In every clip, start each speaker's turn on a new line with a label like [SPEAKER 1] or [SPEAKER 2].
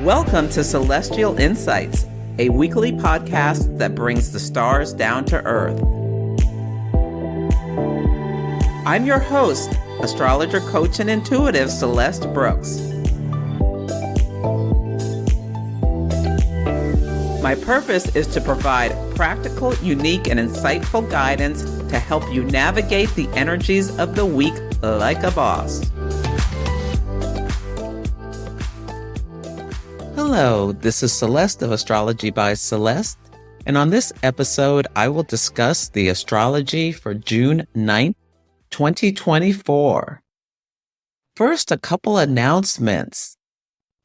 [SPEAKER 1] Welcome to Celestial Insights, a weekly podcast that brings the stars down to earth. I'm your host, astrologer, coach, and intuitive Celeste Brooks. My purpose is to provide practical, unique, and insightful guidance to help you navigate the energies of the week like a boss. Hello, this is Celeste of Astrology by Celeste, and on this episode, I will discuss the astrology for June 9th, 2024. First, a couple announcements.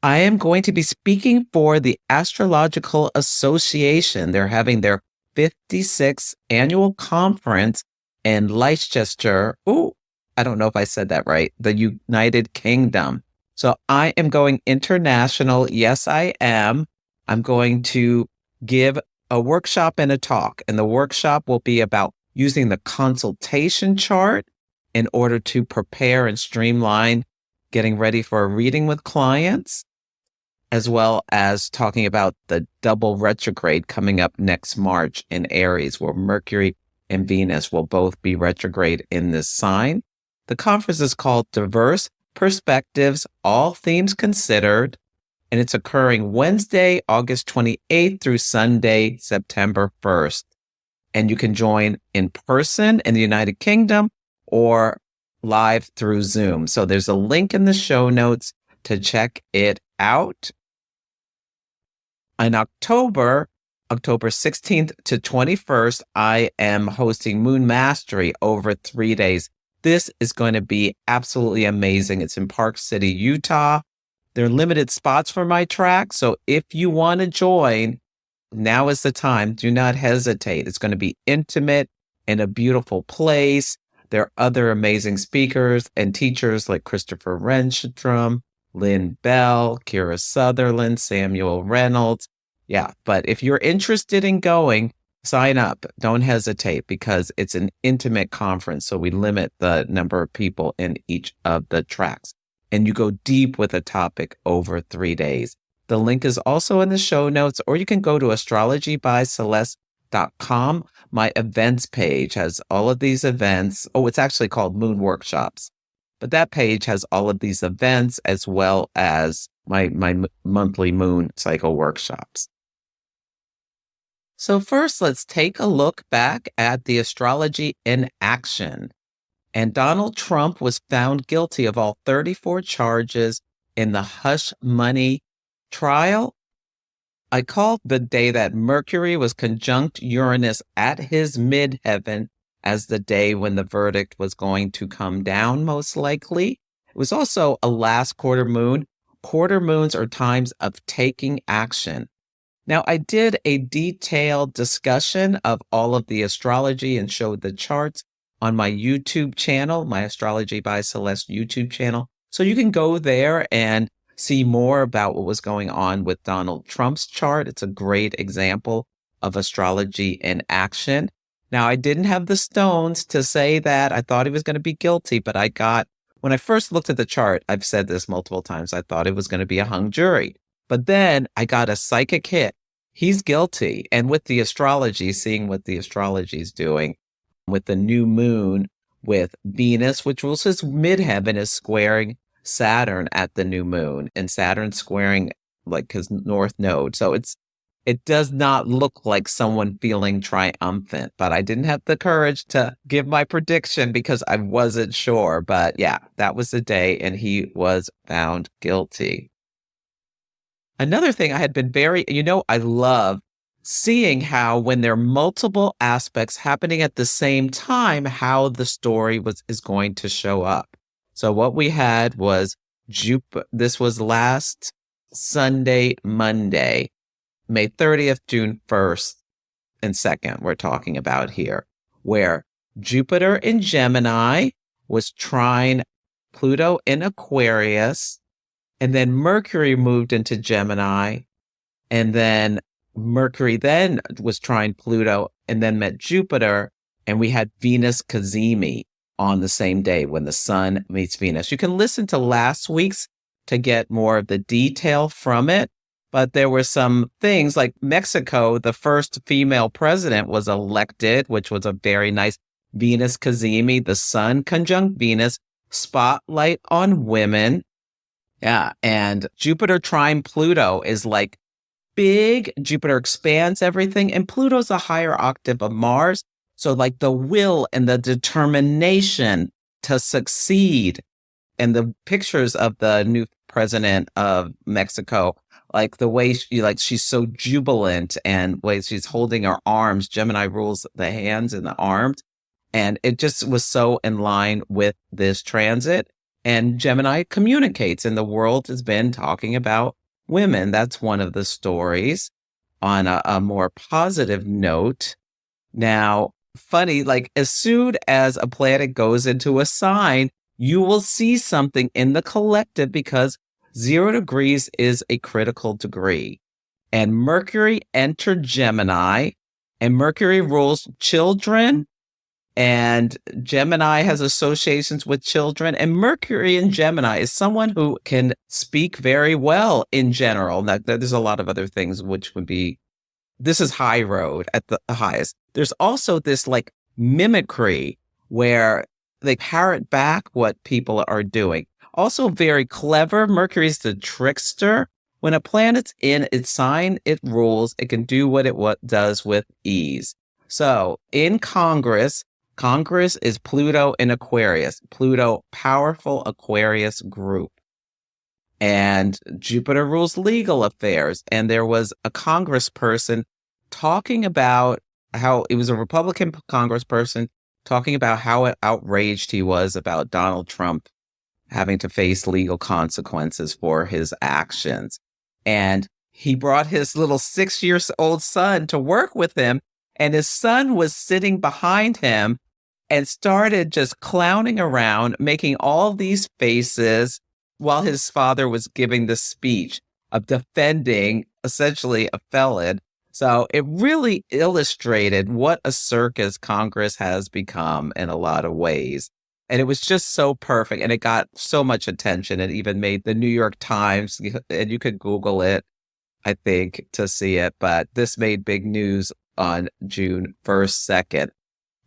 [SPEAKER 1] I am going to be speaking for the Astrological Association. They're having their 56th annual conference in Leicestershire. I don't know if I said that right. The United Kingdom. So I am going international. Yes, I am. I'm going to give a workshop and a talk. And the workshop will be about using the consultation chart in order to prepare and streamline getting ready for a reading with clients, as well as talking about the double retrograde coming up next March in Aries, where Mercury and Venus will both be retrograde in this sign. The conference is called Diverse Perspectives, All Themes Considered, and it's occurring Wednesday, August 28th through Sunday, September 1st. And you can join in person in the United Kingdom or live through Zoom. So there's a link in the show notes to check it out. In October 16th to 21st, I am hosting Moon Mastery over 3 days. This is going to be absolutely amazing. It's in Park City, Utah. There are limited spots for my track, so if you want to join, now is the time. Do not hesitate. It's going to be intimate in a beautiful place. There are other amazing speakers and teachers like Christopher Renstrom, Lynn Bell, Kira Sutherland, Samuel Reynolds. Yeah, but if you're interested in going, sign up. Don't hesitate because it's an intimate conference. So we limit the number of people in each of the tracks. And you go deep with a topic over 3 days. The link is also in the show notes, or you can go to astrologybyceleste.com. My events page has all of these events. It's actually called Moon Workshops. But that page has all of these events as well as my monthly moon cycle workshops. So first, let's take a look back at the astrology in action. And Donald Trump was found guilty of all 34 charges in the hush money trial. I called the day that Mercury was conjunct Uranus at his midheaven as the day when the verdict was going to come down, most likely. It was also a last quarter moon. Quarter moons are times of taking action. Now, I did a detailed discussion of all of the astrology and showed the charts on my YouTube channel, my Astrology by Celeste YouTube channel. So you can go there and see more about what was going on with Donald Trump's chart. It's a great example of astrology in action. Now, I didn't have the stones to say that I thought he was going to be guilty, but when I first looked at the chart, I've said this multiple times, I thought it was going to be a hung jury. But then I got a psychic hit. He's guilty. And with the astrology, seeing what the astrology is doing with the new moon, with Venus, which was his midheaven, is squaring Saturn at the new moon, and Saturn squaring like his north node. So it does not look like someone feeling triumphant, but I didn't have the courage to give my prediction because I wasn't sure. But yeah, that was the day, and he was found guilty. Another thing I had been I love seeing how when there are multiple aspects happening at the same time, how the story is going to show up. So what we had was this was last Sunday, Monday, May 30th, June 1st and 2nd, we're talking about here, where Jupiter in Gemini was trine Pluto in Aquarius, and then Mercury moved into Gemini, and then Mercury then was trine Pluto and then met Jupiter, and we had Venus Cazimi on the same day when the sun meets Venus. You can listen to last week's to get more of the detail from it. But there were some things like Mexico, the first female president was elected, which was a very nice Venus Cazimi, the sun conjunct Venus, spotlight on women. Yeah. And Jupiter trine Pluto is like big. Jupiter expands everything, and Pluto's a higher octave of Mars. So, like the will and the determination to succeed. And the pictures of the new president of Mexico, like the way she's so jubilant and way she's holding her arms. Gemini rules the hands and the arms. And it just was so in line with this transit. And Gemini communicates, and the world has been talking about women. That's one of the stories. On a more positive note, now, funny, like as soon as a planet goes into a sign, you will see something in the collective because 0 degrees is a critical degree. And Mercury entered Gemini, and Mercury rules children, and Gemini has associations with children. And Mercury in Gemini is someone who can speak very well in general. Now, there's a lot of other things which would be, this is high road at the highest. There's also this like mimicry where they parrot back what people are doing. Also very clever. Mercury's the trickster. When a planet's in its sign, it rules. It can do what it does with ease. So in Congress is Pluto in Aquarius. Pluto, powerful Aquarius group. And Jupiter rules legal affairs. And there was a congressperson talking about how it was a Republican congressperson talking about how outraged he was about Donald Trump having to face legal consequences for his actions. And he brought his little 6-year-old son to work with him. And his son was sitting behind him and started just clowning around, making all these faces while his father was giving the speech of defending essentially a felon. So it really illustrated what a circus Congress has become in a lot of ways. And it was just so perfect. And it got so much attention. It even made the New York Times, and you could Google it, I think, to see it. But this made big news on June 1st, 2nd,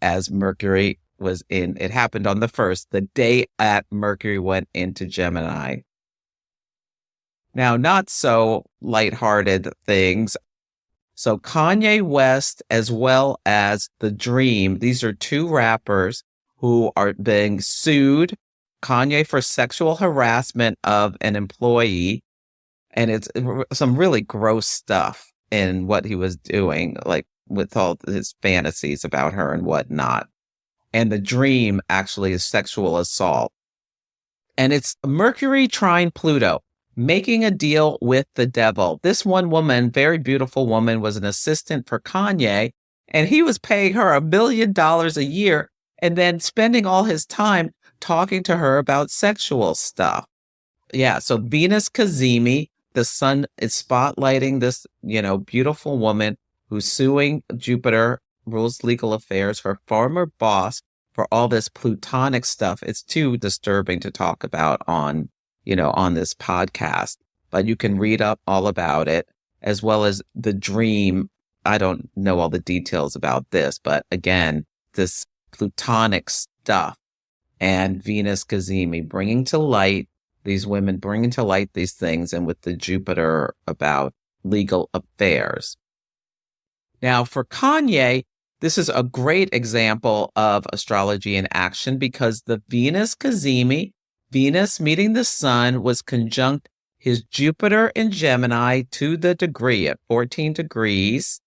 [SPEAKER 1] as Mercury was in. It happened on the 1st, the day at Mercury went into Gemini. Now, not so lighthearted things. So Kanye West, as well as The Dream, these are 2 rappers who are being sued. Kanye for sexual harassment of an employee. And it's some really gross stuff in what he was doing, like with all his fantasies about her and whatnot. And The Dream actually is sexual assault. And it's Mercury trine Pluto, making a deal with the devil. This one woman, very beautiful woman, was an assistant for Kanye, and he was paying her $1 million a year and then spending all his time talking to her about sexual stuff. Yeah, so Venus Cazimi, the sun is spotlighting this, beautiful woman who's suing Jupiter, rules legal affairs, her former boss, for all this plutonic stuff. It's too disturbing to talk about on this podcast, but you can read up all about it, as well as The Dream. I don't know all the details about this, but again, this plutonic stuff and Venus Cazimi bringing to light these women, bringing to light these things, and with the Jupiter about legal affairs. Now, for Kanye, this is a great example of astrology in action because the Venus Cazimi, Venus meeting the sun, was conjunct his Jupiter in Gemini to the degree at 14 degrees,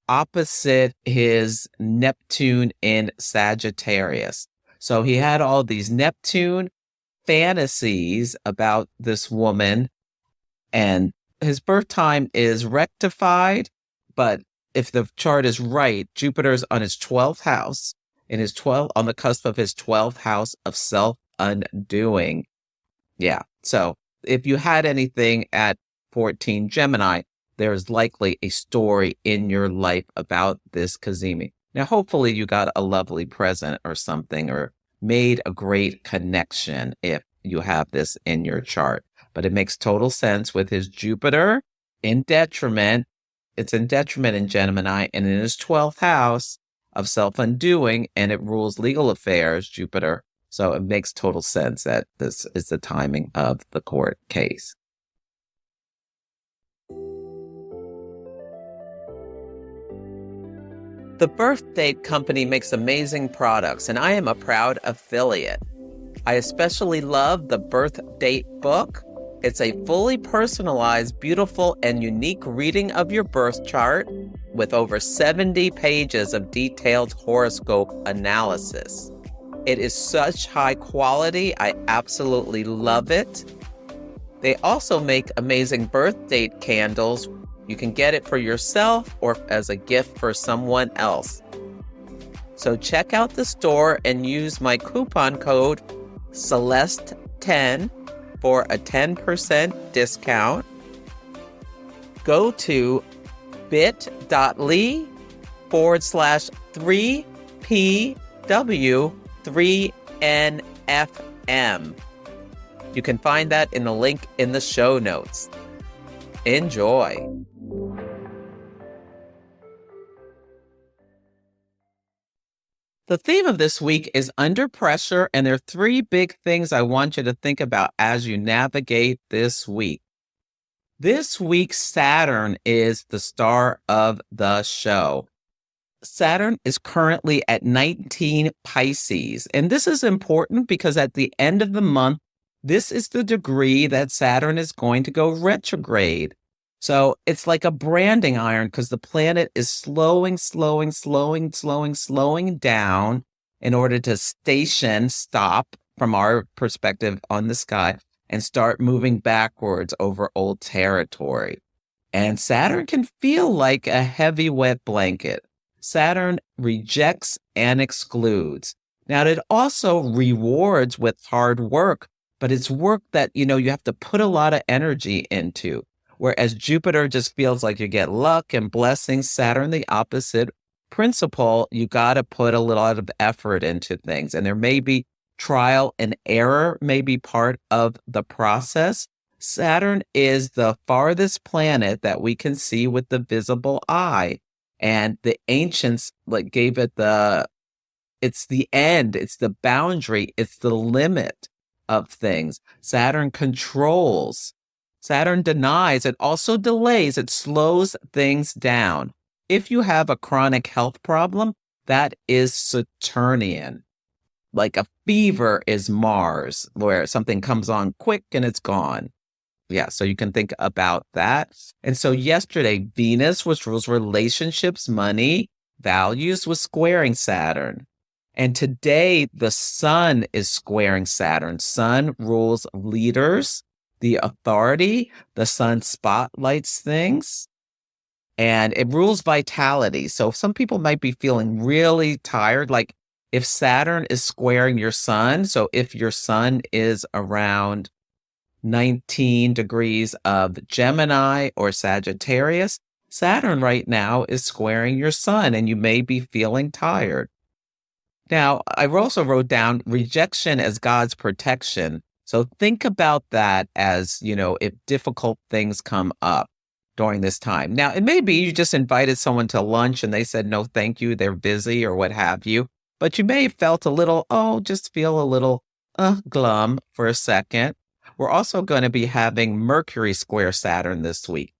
[SPEAKER 1] opposite his Neptune in Sagittarius. So he had all these Neptune fantasies about this woman, and his birth time is rectified, but if the chart is right, Jupiter's on his 12th house, on the cusp of his 12th house of self-undoing. Yeah. So if you had anything at 14 Gemini, there's likely a story in your life about this Cazimi. Now, hopefully you got a lovely present or something, or made a great connection if you have this in your chart. But it makes total sense with his Jupiter in detriment. It's in detriment in Gemini and in his 12th house of self-undoing, and it rules legal affairs, Jupiter. So it makes total sense that this is the timing of the court case. The Birthdate Company makes amazing products, and I am a proud affiliate. I especially love the Birthdate book. It's a fully personalized, beautiful, and unique reading of your birth chart with over 70 pages of detailed horoscope analysis. It is such high quality. I absolutely love it. They also make amazing birth date candles. You can get it for yourself or as a gift for someone else. So check out the store and use my coupon code Celeste10 for a 10% discount. Go to bit.ly/3PW3NFM. You can find that in the link in the show notes. Enjoy. The theme of this week is under pressure, and there are three big things I want you to think about as you navigate this week. This week, Saturn is the star of the show. Saturn is currently at 19 Pisces, and this is important because at the end of the month, this is the degree that Saturn is going to go retrograde. So it's like a branding iron because the planet is slowing down in order to stop from our perspective on the sky and start moving backwards over old territory. And Saturn can feel like a heavy, wet blanket. Saturn rejects and excludes. Now, it also rewards with hard work, but it's work that, you have to put a lot of energy into. Whereas Jupiter just feels like you get luck and blessings, Saturn, the opposite principle, you got to put a lot of effort into things. And there may be trial and error, may be part of the process. Saturn is the farthest planet that we can see with the visible eye. And the ancients gave it it's the end, it's the boundary, it's the limit of things. Saturn controls. Saturn denies, it also delays, it slows things down. If you have a chronic health problem, that is Saturnian. Like a fever is Mars, where something comes on quick and it's gone. Yeah, so you can think about that. And so yesterday, Venus, which rules relationships, money, values, was squaring Saturn. And today, the Sun is squaring Saturn. Sun rules leaders, the authority. The Sun spotlights things, and it rules vitality. So some people might be feeling really tired, like if Saturn is squaring your Sun. So if your Sun is around 19 degrees of Gemini or Sagittarius, Saturn right now is squaring your Sun, and you may be feeling tired. Now, I also wrote down rejection as God's protection. So think about that as, if difficult things come up during this time. Now, it may be you just invited someone to lunch and they said, no, thank you, they're busy or what have you. But you may have felt a little, just feel a little glum for a second. We're also going to be having Mercury square Saturn this week.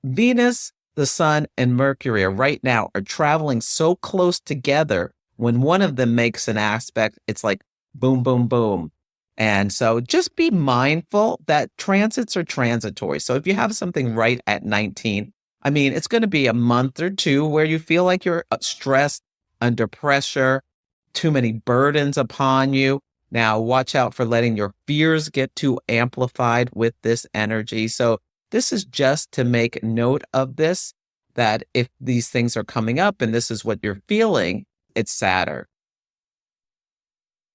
[SPEAKER 1] Venus, the Sun, and Mercury right now are traveling so close together. When one of them makes an aspect, it's like boom, boom, boom. And so just be mindful that transits are transitory. So if you have something right at 19, it's going to be a month or two where you feel like you're stressed, under pressure, too many burdens upon you. Now, watch out for letting your fears get too amplified with this energy. So this is just to make note of this, that if these things are coming up and this is what you're feeling, it's Saturn.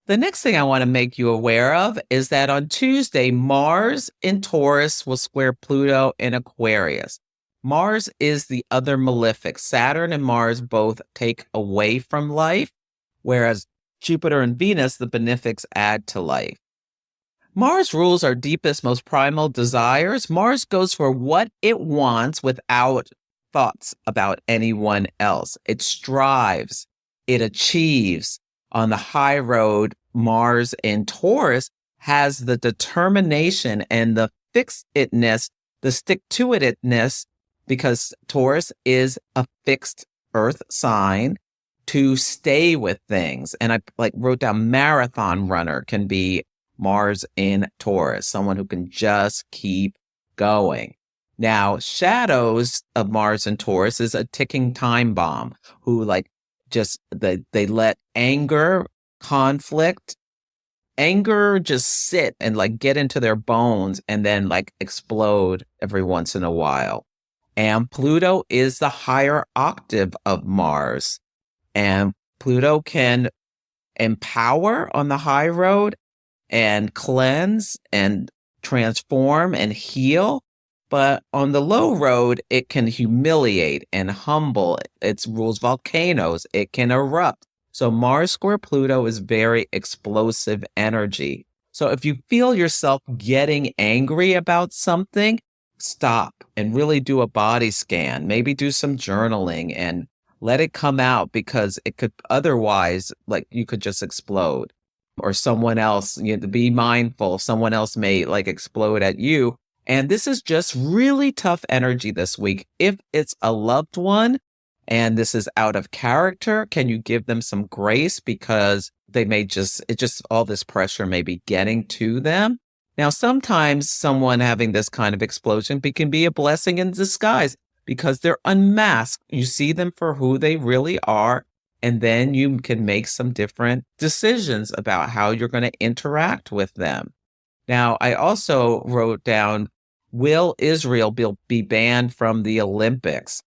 [SPEAKER 1] The next thing I want to make you aware of is that on Tuesday, Mars in Taurus will square Pluto in Aquarius. Mars is the other malefic. Saturn and Mars both take away from life, whereas Jupiter and Venus, the benefics, add to life. Mars rules our deepest, most primal desires. Mars goes for what it wants without thoughts about anyone else. It strives, it achieves. On the high road, Mars in Taurus has the determination and the fixedness, the stick-to-itness, because Taurus is a fixed earth sign, to stay with things. And I wrote down marathon runner can be Mars in Taurus, someone who can just keep going. Now, shadows of Mars in Taurus is a ticking time bomb who they let anger just sit and get into their bones and then explode every once in a while. And Pluto is the higher octave of Mars. And Pluto can empower on the high road and cleanse and transform and heal. But on the low road, it can humiliate and humble. It rules volcanoes. It can erupt. So Mars square Pluto is very explosive energy. So if you feel yourself getting angry about something, stop and really do a body scan. Maybe do some journaling and let it come out, because it could otherwise, you could just explode. Or someone else, be mindful, someone else may explode at you. And this is just really tough energy this week. If it's a loved one and this is out of character, can you give them some grace, because they may all this pressure may be getting to them. Now, sometimes someone having this kind of explosion can be a blessing in disguise, because they're unmasked. You see them for who they really are, and then you can make some different decisions about how you're going to interact with them. Now, I also wrote down, will Israel be banned from the Olympics?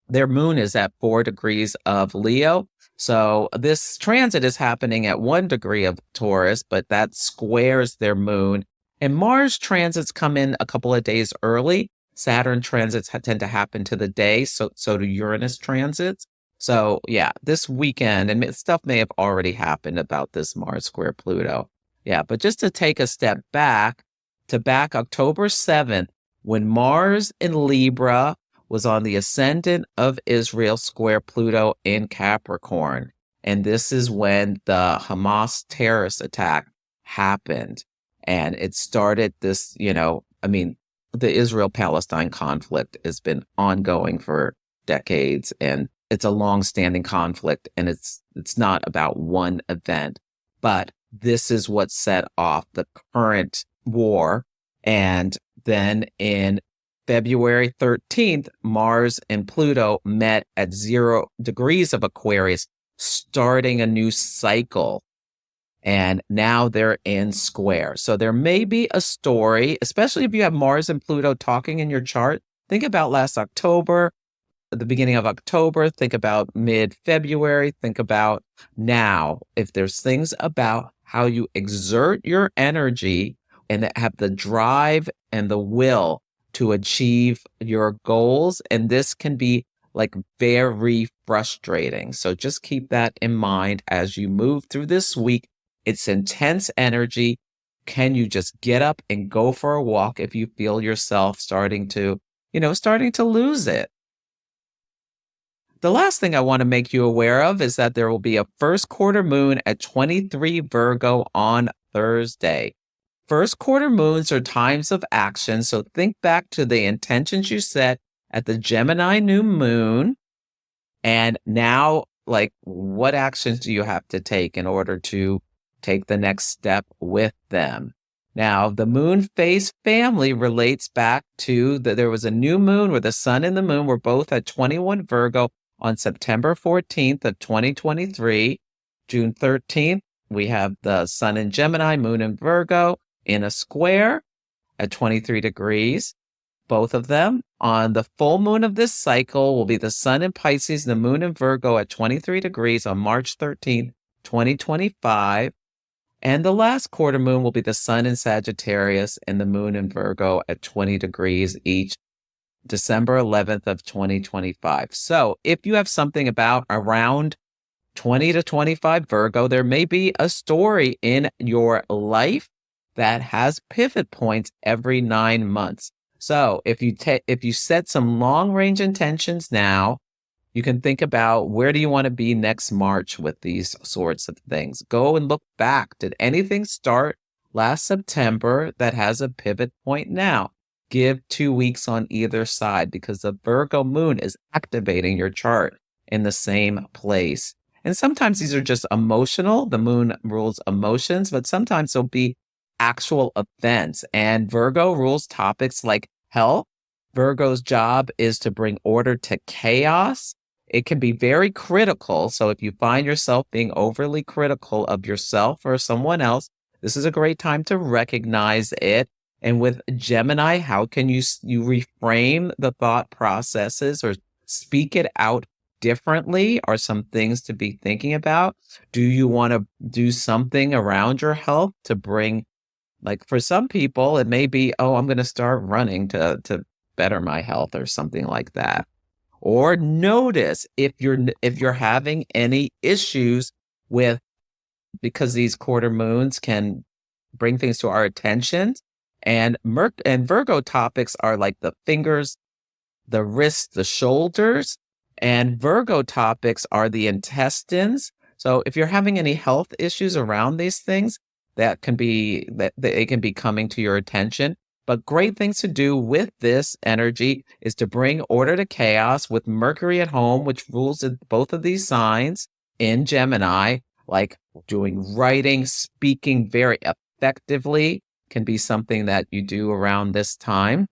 [SPEAKER 1] Their moon is at 4 degrees of Leo. So this transit is happening at 1 degree of Taurus, but that squares their moon. And Mars transits come in a couple of days early. Saturn transits tend to happen to the day, so do Uranus transits. So yeah, this weekend, and stuff may have already happened about this Mars square Pluto. Yeah, but just to take a step back, October 7th, when Mars in Libra was on the ascendant of Israel square Pluto in Capricorn. And this is when the Hamas terrorist attack happened. And it started this, the Israel-Palestine conflict has been ongoing for decades, and it's a long-standing conflict, and it's not about one event. But this is what set off the current war. And then in February 13th, Mars and Pluto met at 0 degrees of Aquarius, starting a new cycle. And now they're in square. So there may be a story, especially if you have Mars and Pluto talking in your chart. Think about last October, the beginning of October. Think about mid-February. Think about now. If there's things about how you exert your energy and that have the drive and the will to achieve your goals. And this can be very frustrating. So just keep that in mind as you move through this week. It's intense energy. Can you just get up and go for a walk if you feel yourself starting to lose it? The last thing I want to make you aware of is that there will be a first quarter moon at 23 Virgo on Thursday. First quarter moons are times of action. So think back to the intentions you set at the Gemini new moon. And now, what actions do you have to take in order to take the next step with them? Now, the moon phase family relates back to there was a new moon where the sun and the moon were both at 21 Virgo on September 14th of 2023. June 13th, we have the sun in Gemini, moon in Virgo in a square at 23 degrees. Both of them. On the full moon of this cycle will be the sun in Pisces, the moon in Virgo at 23 degrees on March 13th, 2025. And the last quarter moon will be the sun in Sagittarius and the moon in Virgo at 20 degrees each, December 11th of 2025. So if you have something about around 20 to 25 Virgo, there may be a story in your life that has pivot points every 9 months. So if you set some long range intentions now, you can think about where do you want to be next March with these sorts of things. Go and look back. Did anything start last September that has a pivot point now? Give 2 weeks on either side because the Virgo moon is activating your chart in the same place. And sometimes these are just emotional. The moon rules emotions, but sometimes there'll be actual events. And Virgo rules topics like health. Virgo's job is to bring order to chaos. It can be very critical. So if you find yourself being overly critical of yourself or someone else, this is a great time to recognize it. And with Gemini, how can you reframe the thought processes or speak it out differently? Are some things to be thinking about? Do you want to do something around your health to bring, like for some people, it may be, oh, I'm going to start running to better my health or something like that. Or notice if you're having any issues with, because these quarter moons can bring things to our attention. And Virgo topics are like the fingers, the wrists, the shoulders, and Virgo topics are the intestines. So if you're having any health issues around these things, that it can be coming to your attention. But great things to do with this energy is to bring order to chaos with Mercury at home, which rules both of these signs in Gemini, like doing writing, speaking very effectively can be something that you do around this time.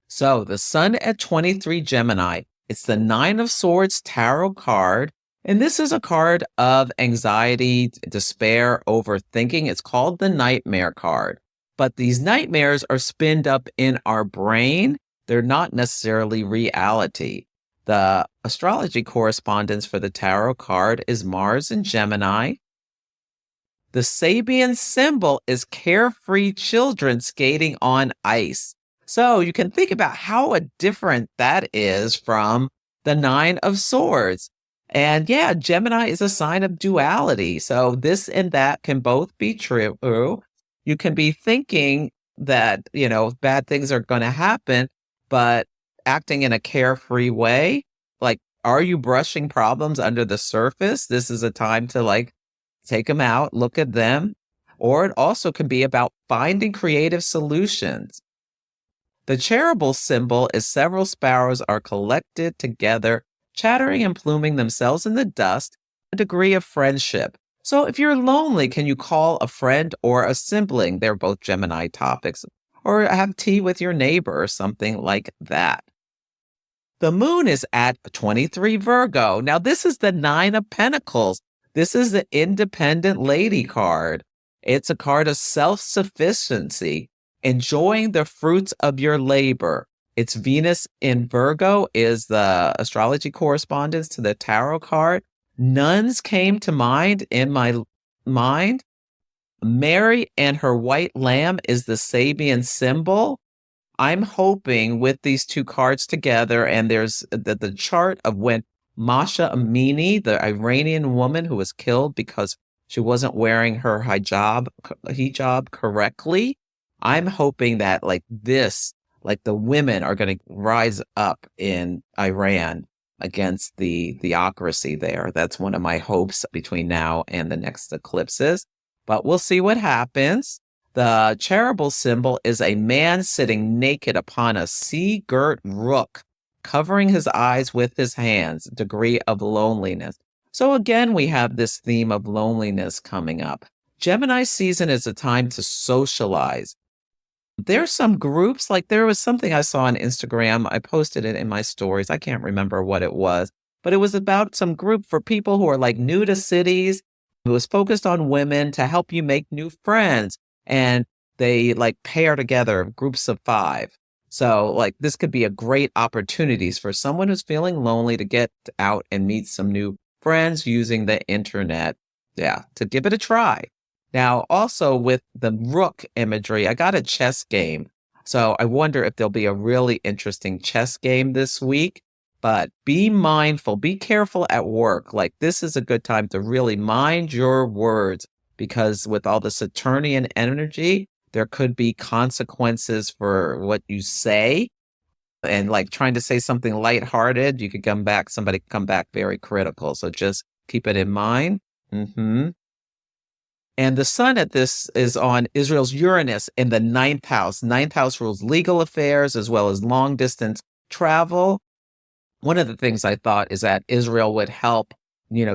[SPEAKER 1] So the sun at 23 Gemini, it's the 9 of Swords tarot card. And this is a card of anxiety, despair, overthinking. It's called the nightmare card. But these nightmares are spinned up in our brain. They're not necessarily reality. The astrology correspondence for the tarot card is Mars in Gemini. The Sabian symbol is carefree children skating on ice. So you can think about how different that is from the 9 of Swords. And yeah, Gemini is a sign of duality. So this and that can both be true. You can be thinking that, bad things are going to happen, but acting in a carefree way. Like, are you brushing problems under the surface? This is a time to take them out, look at them. Or it also can be about finding creative solutions. The cherubim symbol is several sparrows are collected together, chattering and pluming themselves in the dust, a degree of friendship. So if you're lonely, can you call a friend or a sibling? They're both Gemini topics. Or have tea with your neighbor or something like that. The moon is at 23 Virgo. Now, this is the 9 of Pentacles. This is the independent lady card. It's a card of self-sufficiency, enjoying the fruits of your labor. It's Venus in Virgo is the astrology correspondence to the tarot card. Nuns came to mind in my mind. Mary and her white lamb is the Sabian symbol. I'm hoping with these two cards together, and there's the chart of when Masha Amini, the Iranian woman who was killed because she wasn't wearing her hijab correctly. I'm hoping that the women are going to rise up in Iran against the theocracy there. That's one of my hopes between now and the next eclipses. But we'll see what happens. The cherubim symbol is a man sitting naked upon a sea-girt rook, covering his eyes with his hands, degree of loneliness. So again, we have this theme of loneliness coming up. Gemini season is a time to socialize. There's some groups, like there was something I saw on Instagram. I posted it in my stories. I can't remember what it was, but it was about some group for people who are new to cities. It was focused on women to help you make new friends. And they pair together groups of 5. So this could be a great opportunities for someone who's feeling lonely to get out and meet some new friends using the internet. Yeah, to give it a try. Now, also with the rook imagery, I got a chess game. So I wonder if there'll be a really interesting chess game this week. But be mindful, be careful at work. This is a good time to really mind your words, because with all the Saturnian energy, there could be consequences for what you say. And like trying to say something lighthearted, somebody could come back very critical. So just keep it in mind. And the sun at this is on Israel's Uranus in the ninth house. Ninth house rules legal affairs as well as long distance travel. One of the things I thought is that Israel would help,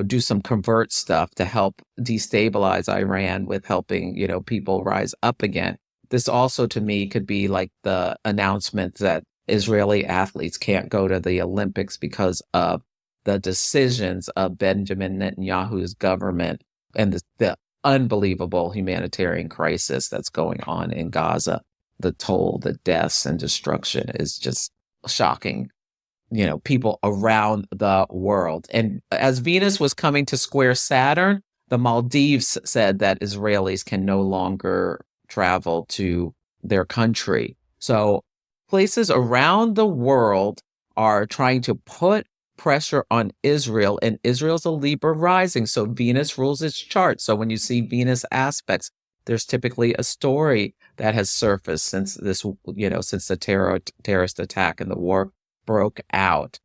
[SPEAKER 1] do some convert stuff to help destabilize Iran with helping, people rise up again. This also to me could be like the announcement that Israeli athletes can't go to the Olympics because of the decisions of Benjamin Netanyahu's government and the unbelievable humanitarian crisis that's going on in Gaza. The toll, the deaths and destruction is just shocking, people around the world. And as Venus was coming to square Saturn, the Maldives said that Israelis can no longer travel to their country. So places around the world are trying to put pressure on Israel, and Israel's a Libra rising. So Venus rules its chart. So when you see Venus aspects, there's typically a story that has surfaced since since the terrorist attack and the war broke out,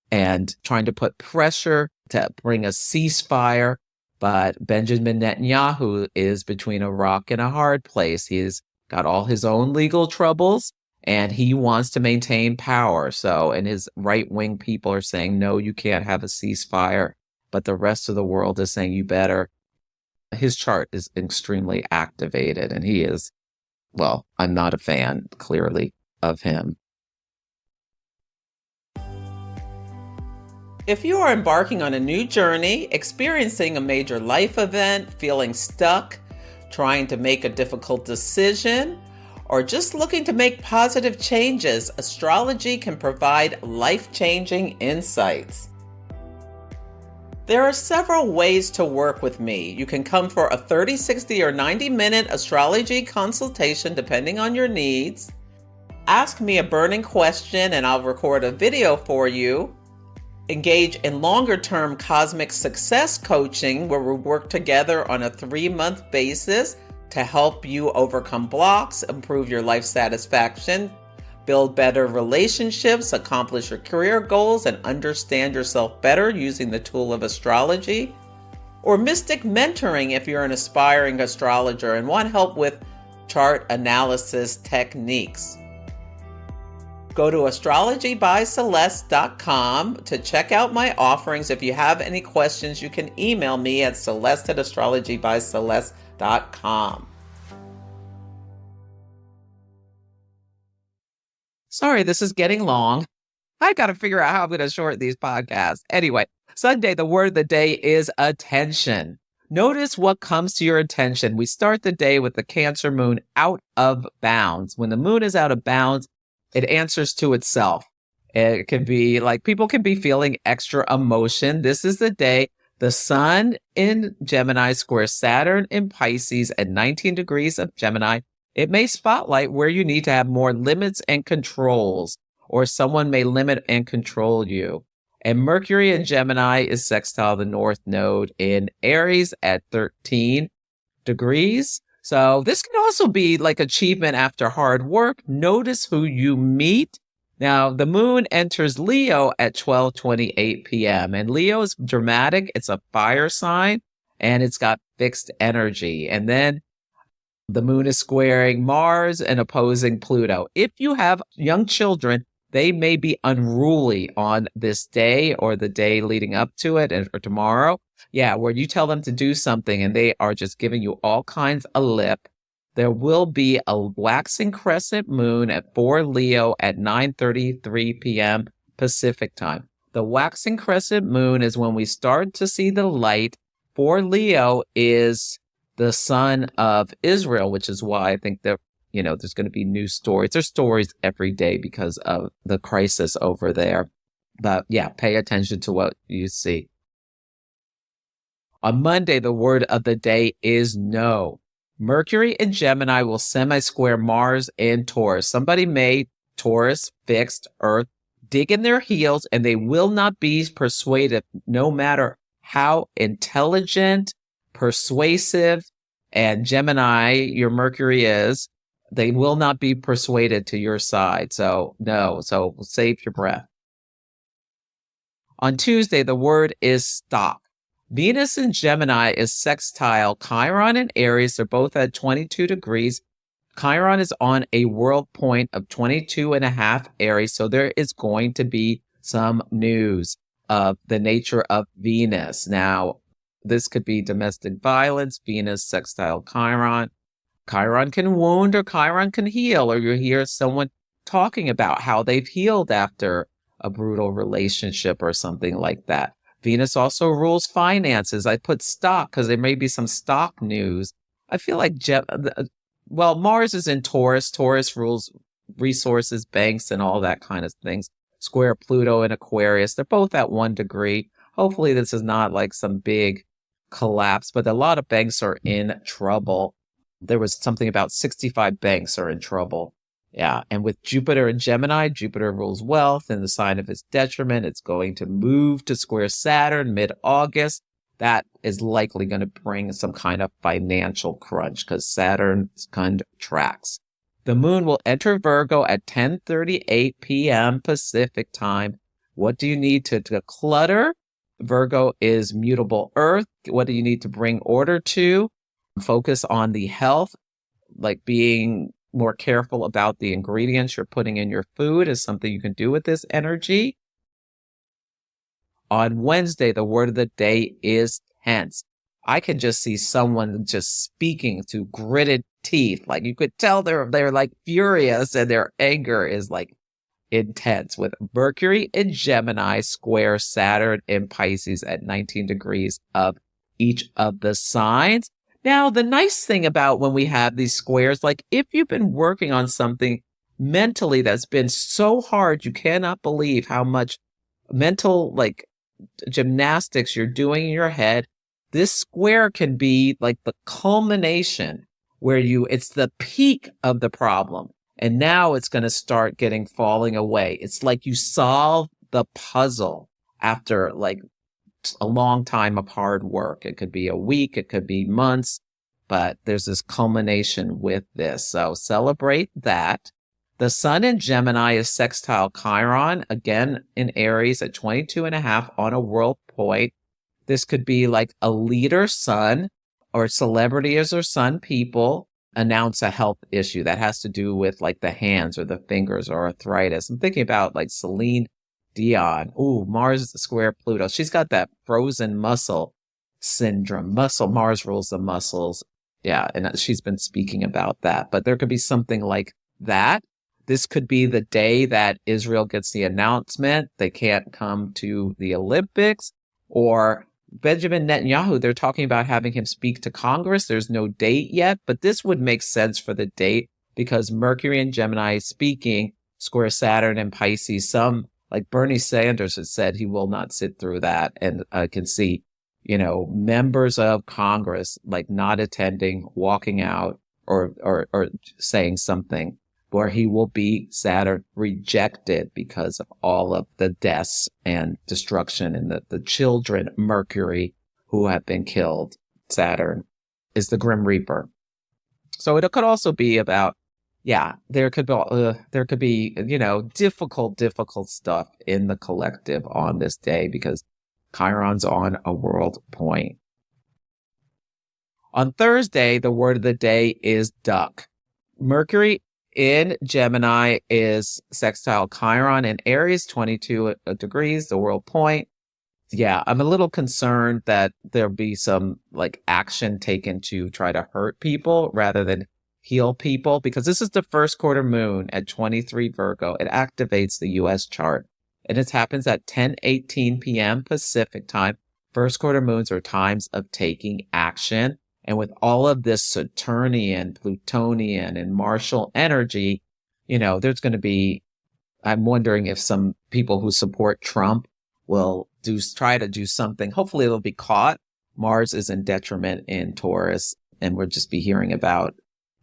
[SPEAKER 1] and trying to put pressure to bring a ceasefire. But Benjamin Netanyahu is between a rock and a hard place. He's got all his own legal troubles, and he wants to maintain power. So, and his right-wing people are saying, no, you can't have a ceasefire. But the rest of the world is saying, you better. His chart is extremely activated, and he is, well, I'm not a fan, clearly, of him. If you are embarking on a new journey, experiencing a major life event, feeling stuck, trying to make a difficult decision, or just looking to make positive changes, astrology can provide life-changing insights. There are several ways to work with me. You can come for a 30, 60, or 90-minute astrology consultation depending on your needs. Ask me a burning question and I'll record a video for you. Engage in longer-term cosmic success coaching where we work together on a 3-month basis to help you overcome blocks, improve your life satisfaction, build better relationships, accomplish your career goals, and understand yourself better using the tool of astrology. Or mystic mentoring if you're an aspiring astrologer and want help with chart analysis techniques. Go to astrologybyceleste.com to check out my offerings. If you have any questions, you can email me at celeste@astrologybyceleste.com. Sorry, this is getting long. I got to figure out how I'm going to shorten these podcasts. Anyway, Sunday, the word of the day is attention. Notice what comes to your attention. We start the day with the Cancer moon out of bounds. When the moon is out of bounds, it answers to itself. It can be like people can be feeling extra emotion. This is the day the sun in Gemini squares Saturn in Pisces at 19 degrees of Gemini. It may spotlight where you need to have more limits and controls, or someone may limit and control you. And Mercury in Gemini is sextile the North Node in Aries at 13 degrees. So this can also be like achievement after hard work. Notice who you meet. Now, the moon enters Leo at 12:28 p.m. And Leo is dramatic. It's a fire sign and it's got fixed energy. And then the moon is squaring Mars and opposing Pluto. If you have young children, they may be unruly on this day or the day leading up to it or tomorrow. Yeah, where you tell them to do something and they are just giving you all kinds of lip. There will be a waxing crescent moon at 4 Leo at 9:33 p.m. Pacific time. The waxing crescent moon is when we start to see the light. 4 Leo is the son of Israel, which is why I think that, there's going to be new stories. There's stories every day because of the crisis over there. But yeah, pay attention to what you see. On Monday, the word of the day is no. Mercury in Gemini will semi-square Mars in Taurus. Somebody made Taurus, fixed Earth, dig in their heels, and they will not be persuaded no matter how intelligent, persuasive, And Gemini, your Mercury is, they will not be persuaded to your side. So no, so save your breath. On Tuesday, the word is stock. Venus in Gemini is sextile Chiron and Aries. They're both at 22 degrees. Chiron is on a world point of 22.5 Aries. So there is going to be some news of the nature of Venus. Now, this could be domestic violence, Venus sextile Chiron. Chiron can wound or Chiron can heal, or you hear someone talking about how they've healed after a brutal relationship or something like that. Venus also rules finances. I put stock because there may be some stock news. I feel like, Mars is in Taurus. Taurus rules resources, banks, and all that kind of things. Square Pluto and Aquarius. They're both at 1 degree. Hopefully this is not like some big collapse, but a lot of banks are in trouble. There was something about 65 banks are in trouble. Yeah. And with Jupiter in Gemini, Jupiter rules wealth in the sign of its detriment. It's going to move to square Saturn mid-August. That is likely going to bring some kind of financial crunch because Saturn contracts. The moon will enter Virgo at 10:38 p.m. Pacific time. What do you need to declutter? Virgo is mutable earth. What do you need to bring order to? Focus on the health, like being more careful about the ingredients you're putting in your food is something you can do with this energy. On Wednesday, the word of the day is tense. I can just see someone just speaking to gritted teeth. Like you could tell they're like furious and their anger is like intense with Mercury in Gemini square Saturn in Pisces at 19 degrees of each of the signs. Now, the nice thing about when we have these squares, like if you've been working on something mentally that's been so hard, you cannot believe how much mental like gymnastics you're doing in your head. This square can be like the culmination where it's the peak of the problem. And now it's going to start falling away. It's like you solve the puzzle after like a long time of hard work. It could be a week, it could be months, but there's this culmination with this. So celebrate that. The sun in Gemini is sextile Chiron, again in Aries at 22.5 on a world point. This could be like a leader sun or celebrities or sun people announce a health issue that has to do with like the hands or the fingers or arthritis. I'm thinking about like Celine Dion. Ooh, Mars square Pluto. She's got that frozen muscle syndrome. Mars rules the muscles. Yeah, and she's been speaking about that. But there could be something like that. This could be the day that Israel gets the announcement they can't come to the Olympics, or Benjamin Netanyahu, they're talking about having him speak to Congress. There's no date yet, but this would make sense for the date because Mercury in Gemini is speaking, square Saturn and Pisces. Some, like Bernie Sanders has said, he will not sit through that. And I can see, members of Congress like not attending, walking out or saying something where he will be Saturn rejected because of all of the deaths and destruction and the children, Mercury, who have been killed. Saturn is the Grim Reaper. So it could also be about, there could be, difficult stuff in the collective on this day because Chiron's on a world point. On Thursday, the word of the day is duck. Mercury in Gemini is sextile Chiron and Aries, 22 degrees, the world point. Yeah, I'm a little concerned that there'll be some like action taken to try to hurt people rather than heal people, because this is the first quarter moon at 23 Virgo. It activates the US chart and it happens at 10:18 p.m. Pacific time. First quarter moons are times of taking action. And with all of this Saturnian, Plutonian, and Martial energy, there's going to be, I'm wondering if some people who support Trump will try to do something. Hopefully they'll be caught. Mars is in detriment in Taurus, and we'll just be hearing about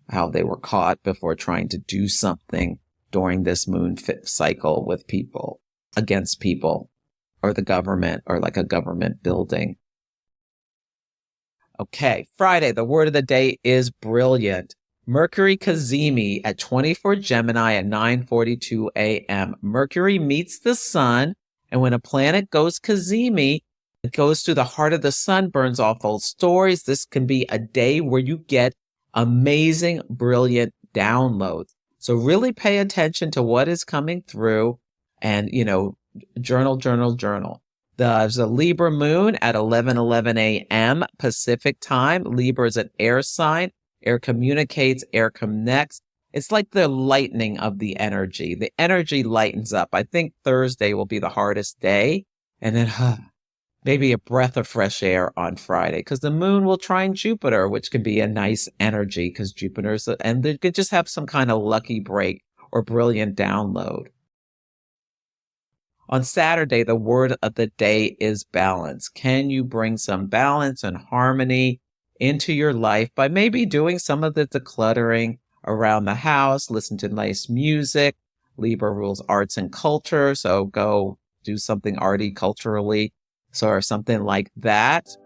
[SPEAKER 1] how they were caught before trying to do something during this moon cycle with people, against people, or the government, or like a government building. Okay, Friday, the word of the day is brilliant. Mercury Cazimi at 24 Gemini at 9:42 a.m. Mercury meets the sun, and when a planet goes Cazimi, it goes through the heart of the sun, burns off old stories. This can be a day where you get amazing, brilliant downloads. So really pay attention to what is coming through and, journal, journal, journal. There's a Libra moon at 11:11 a.m. Pacific time. Libra is an air sign. Air communicates, air connects. It's like the lightning of the energy. The energy lightens up. I think Thursday will be the hardest day. And then maybe a breath of fresh air on Friday because the moon will trine Jupiter, which can be a nice energy because Jupiter's, and they could just have some kind of lucky break or brilliant download. On Saturday, the word of the day is balance. Can you bring some balance and harmony into your life by maybe doing some of the decluttering around the house, listen to nice music? Libra rules arts and culture, so go do something arty culturally, or something like that.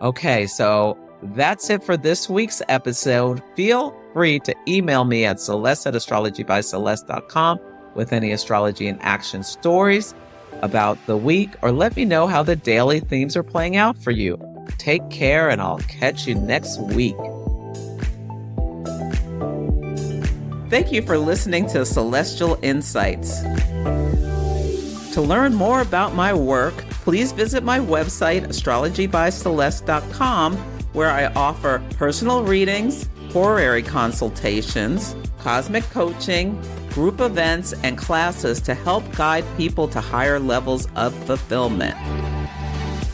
[SPEAKER 1] Okay, so that's it for this week's episode. Feel free to email me at celeste@astrologybyceleste.com with any astrology in action stories about the week, or let me know how the daily themes are playing out for you. Take care, and I'll catch you next week. Thank you for listening to Celestial Insights. To learn more about my work, please visit my website, astrologybyceleste.com, where I offer personal readings, horary consultations, cosmic coaching, group events, and classes to help guide people to higher levels of fulfillment.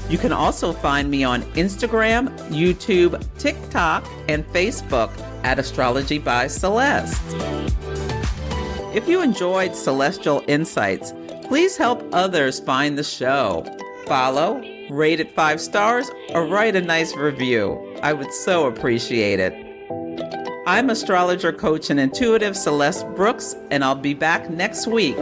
[SPEAKER 1] You can also find me on Instagram, YouTube, TikTok, and Facebook at Astrology by Celeste. If you enjoyed Celestial Insights, please help others find the show. Follow, rate it 5 stars, or write a nice review. I would so appreciate it. I'm astrologer, coach, and intuitive Celeste Brooks, and I'll be back next week.